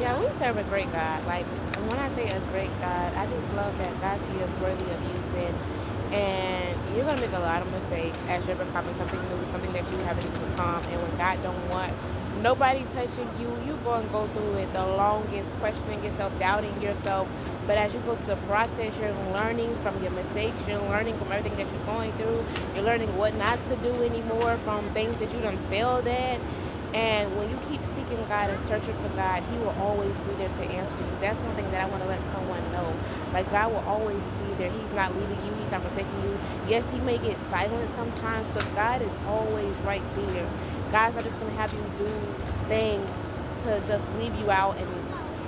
Yeah, we serve a great God. Like when I say a great God, I just love that God sees us worthy of using. And you're gonna make a lot of mistakes as you're becoming something new, something that you haven't even become. And when God don't want nobody touching you, you go and go through it the longest, questioning yourself, doubting yourself. But as you go through the process, you're learning from your mistakes, you're learning from everything that you're going through, you're learning what not to do anymore from things that you done failed at. And when you keep seeking God and searching for God, He will always be there to answer you. That's one thing that I want to let someone know. Like, God will always be there. He's not leaving you, He's not forsaking you. Yes, He may get silent sometimes, but God is always right there. God's not just going to have you do things to just leave you out and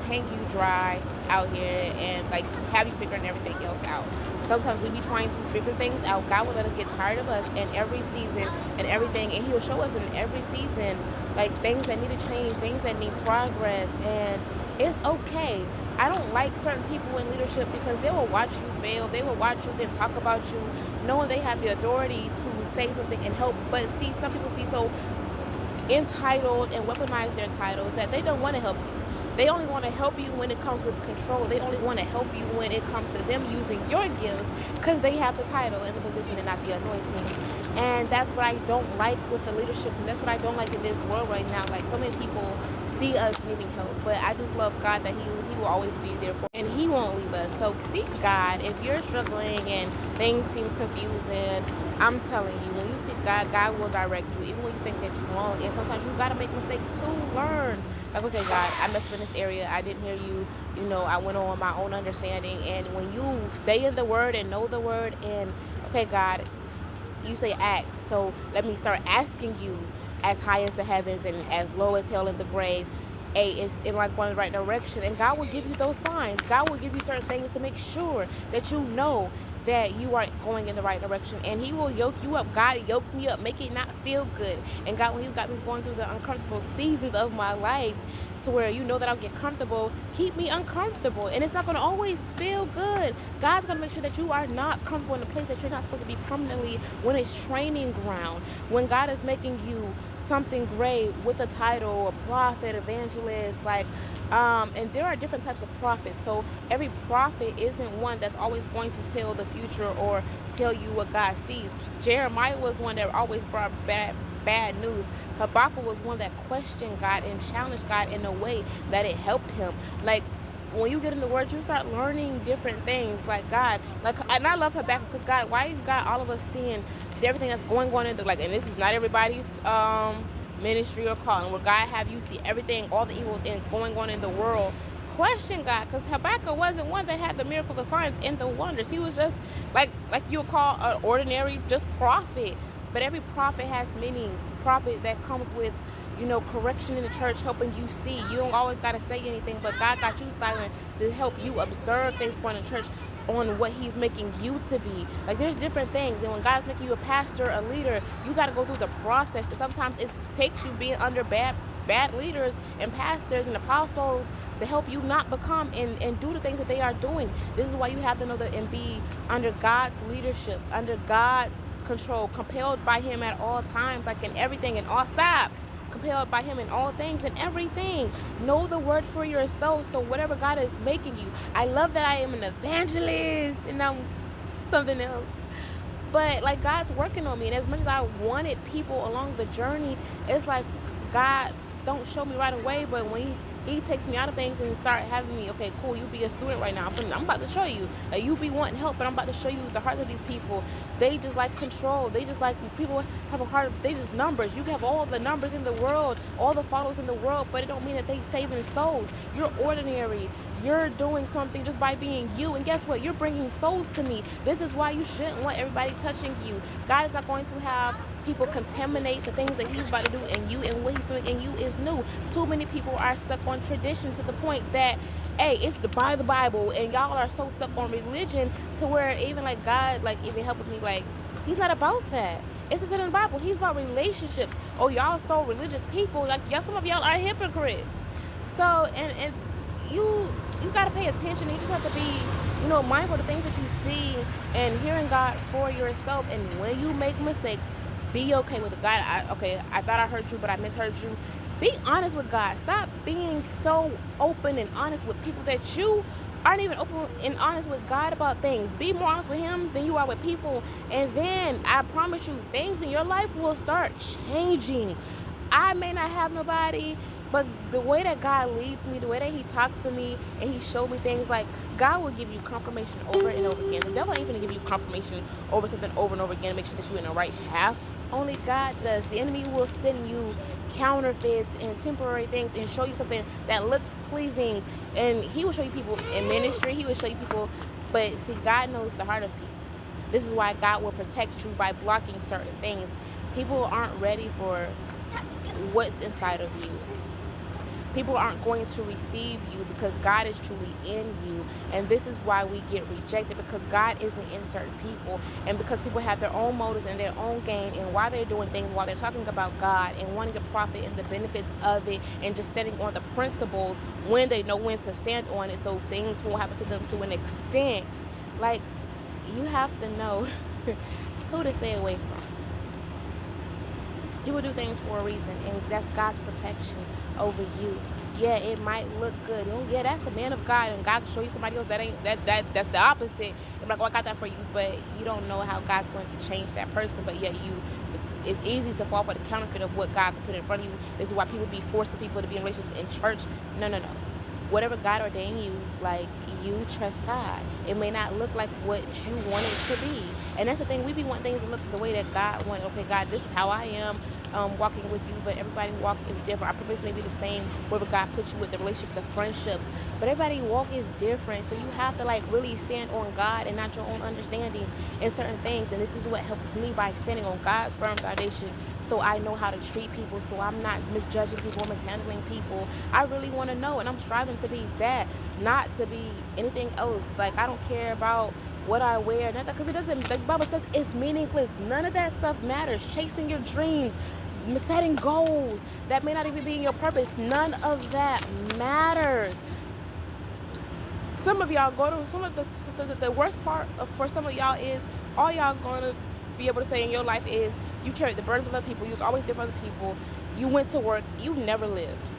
hang you dry out here and like have you figuring everything else out. Sometimes we be trying to figure things out. God will let us get tired of us in every season and everything, and He'll show us in every season like things that need to change, things that need progress, and it's okay. I don't like certain people in leadership because they will watch you fail. They will watch you then talk about you, knowing they have the authority to say something and help. But see, some people be so entitled and weaponize their titles that they don't want to help you. They only want to help you when it comes with control. They only want to help you when it comes to them using your gifts because they have the title and the position and not the anointing. And that's what I don't like with the leadership, and that's what I don't like in this world right now. Like, so many people see us needing help, but I just love God that He will always be there for, and He won't leave us. So seek God if you're struggling and things seem confusing. I'm telling you, when you seek God, God will direct you, even when you think that you're wrong. And sometimes you gotta make mistakes to learn. Like, okay, God, I messed up in this area. I didn't hear you. You know, I went on my own understanding. And when you stay in the Word and know the Word, and okay, God, you say ask, so let me start asking you as high as the heavens and as low as hell in the grave. Is in like going in the right direction, and God will give you those signs. God will give you certain things to make sure that you know that you are going in the right direction, and He will yoke you up. God yoked me up, make it not feel good. And God, when He got me going through the uncomfortable seasons of my life, to where you know that I'll get comfortable, keep me uncomfortable, and it's not going to always feel good. God's going to make sure that you are not comfortable in a place that you're not supposed to be permanently, when it's training ground, when God is making you something great with a title, a prophet, evangelist, like, and there are different types of prophets. So every prophet isn't one that's always going to tell the future or tell you what God sees. Jeremiah was one that always brought bad news. Habakkuk was one that questioned God and challenged God in a way that it helped him. Like, when you get in the word, you start learning different things. Like, God, like, and I love Habakkuk because God, why you got all of us seeing everything that's going on in the, like, and this is not everybody's ministry or calling, where God have you see everything, all the evil things going on in the world. Question God, because Habakkuk wasn't one that had the miracle, the signs, and the wonders. He was just like you would call an ordinary just prophet. But every prophet has meaning. Prophet that comes with, you know, correction in the church, helping you see. You don't always got to say anything, but God got you silent to help you observe things going in church on what He's making you to be. Like, there's different things, and when God's making you a pastor, a leader, you got to go through the process. And sometimes it takes you being under bad leaders and pastors and apostles to help you not become and do the things that they are doing. This is why you have to know that and be under God's leadership, under God's control, compelled by Him at all times, like in everything and all. Stop. Compelled by Him in all things and everything. Know the word for yourself. So whatever God is making you, I love that I am an evangelist and I'm something else. But like, God's working on me, and as much as I wanted people along the journey, it's like God don't show me right away. But when he takes me out of things and start having me, okay, cool, you be a student right now. I'm about to show you. Like, you be wanting help, but I'm about to show you the heart of these people. They just like control. They just like, people have a heart. They just numbers. You can have all the numbers in the world, all the followers in the world, but it don't mean that they saving souls. You're ordinary. You're doing something just by being you. And guess what? You're bringing souls to me. This is why you shouldn't want everybody touching you. God is not going to have people contaminate the things that He's about to do in you, and what He's doing in you is new. Too many people are stuck on tradition to the point that, hey, it's the Bible, and y'all are so stuck on religion to where even like God, like, even helping me, like, He's not about that. It's in the Bible. He's about relationships. Oh, y'all so religious people. Like, y'all, some of y'all are hypocrites. So, and you got to pay attention. You just have to be, you know, mindful of the things that you see and hearing God for yourself. And when you make mistakes, be okay with it. God, I thought I heard you, but I misheard you. Be honest with God. Stop being being so open and honest with people that you aren't even open and honest with God about things. Be more honest with him than you are with people. And then I promise you, things in your life will start changing. I may not have nobody, but the way that God leads me, the way that he talks to me and he showed me things, like, God will give you confirmation over and over again. The devil ain't gonna give you confirmation over something over and over again to make sure that you're in the right path. Only God does. The enemy will send you counterfeits and temporary things and show you something that looks pleasing. And he will show you people in ministry. He will show you people. But see, God knows the heart of people. This is why God will protect you by blocking certain things. People aren't ready for what's inside of you. People aren't going to receive you because God is truly in you. And this is why we get rejected, because God isn't in certain people. And because people have their own motives and their own gain, and why they're doing things, while they're talking about God and wanting to profit and the benefits of it, and just standing on the principles when they know when to stand on it, so things won't happen to them to an extent. Like, you have to know who to stay away from. People do things for a reason, and that's God's protection over you. Yeah, it might look good. Oh yeah, that's a man of God, and God can show you somebody else that's the opposite. I'm like, oh, I got that for you, but you don't know how God's going to change that person. But yet it's easy to fall for the counterfeit of what God can put in front of you. This is why people be forcing people to be in relationships in church. No. Whatever God ordained you, like, you trust God. It may not look like what you want it to be. And that's the thing. We be wanting things to look the way that God wanted. Okay, God, this is how I am walking with you, but everybody's walk is different. Our purpose may be the same, wherever God puts you with, the relationships, the friendships, but everybody's walk is different. So you have to, like, really stand on God and not your own understanding in certain things. And this is what helps me, by standing on God's firm foundation, so I know how to treat people, so I'm not misjudging people, mishandling people. I really want to know, and I'm striving to be that, not to be anything else. Like, I don't care about what I wear, nothing, because it doesn't, the Bible says it's meaningless. None of that stuff matters. Chasing your dreams, setting goals that may not even be in your purpose, none of that matters. Some of y'all go to, some of the worst part for some of y'all is, all y'all going to be able to say in your life is, you carried the burdens of other people, you was always there for other people, you went to work, you never lived.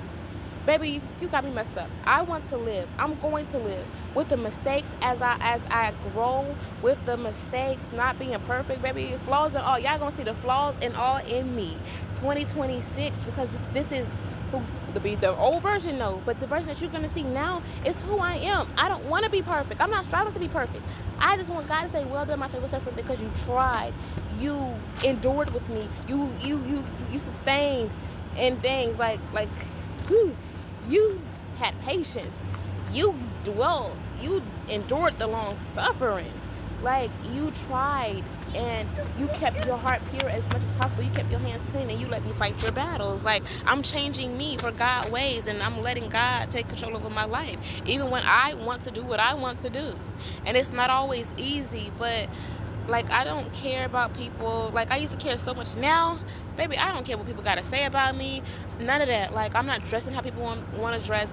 Baby, you got me messed up. I want to live. I'm going to live with the mistakes as I grow, with the mistakes, not being perfect, baby. Flaws and all. Y'all gonna see the flaws and all in me. 2026, because this is who the old version, no, but the version that you're gonna see now is who I am. I don't want to be perfect. I'm not striving to be perfect. I just want God to say, well done, my faithful servant, because you tried, you endured with me, you sustained in things like. Whew, you had patience. You endured the long suffering. Like, you tried, and you kept your heart pure as much as possible. You kept your hands clean, and you let me fight your battles. Like, I'm changing me for God's ways, and I'm letting God take control over my life, even when I want to do what I want to do. And it's not always easy, but, like, I don't care about people. Like, I used to care so much. Now, baby, I don't care what people got to say about me. None of that. Like, I'm not dressing how people want to dress.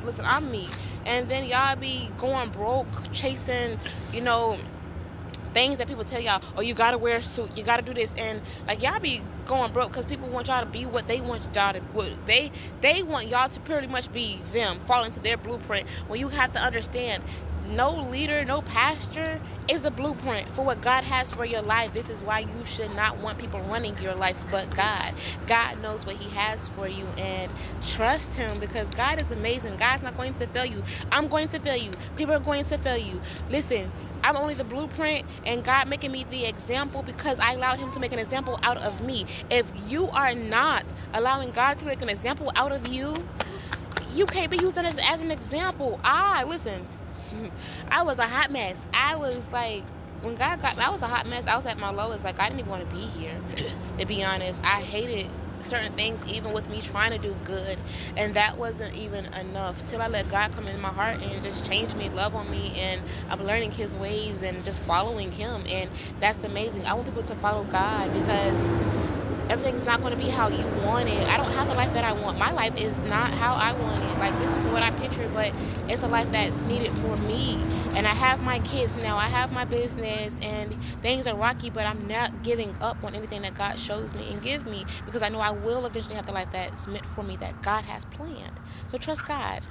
Listen, I'm me. And then y'all be going broke, chasing, things that people tell y'all, oh, you got to wear a suit, you got to do this. And, like, y'all be going broke because people want y'all to be what they want y'all to be. They want y'all to pretty much be them, fall into their blueprint. When you have to understand, no leader, no pastor is a blueprint for what God has for your life. This is why you should not want people running your life but God. God knows what he has for you, and trust him, because God is amazing. God's not going to fail you. I'm going to fail you. People are going to fail you. Listen, I'm only the blueprint, and God making me the example because I allowed him to make an example out of me. If you are not allowing God to make an example out of you, you can't be using this as an example. Listen, I was a hot mess. I was like, when God got me, I was a hot mess. I was at my lowest. Like, I didn't even want to be here, to be honest. I hated certain things, even with me trying to do good, and that wasn't even enough till I let God come in my heart and just change me, love on me, and I'm learning his ways and just following him. And that's amazing. I want people to follow God, because everything's not going to be how you want it. I don't have the life that I want. My life is not how I want it. Like, this is what I picture, but it's a life that's needed for me. And I have my kids now. I have my business, and things are rocky, but I'm not giving up on anything that God shows me and give me, because I know I will eventually have the life that's meant for me, that God has planned. So trust God.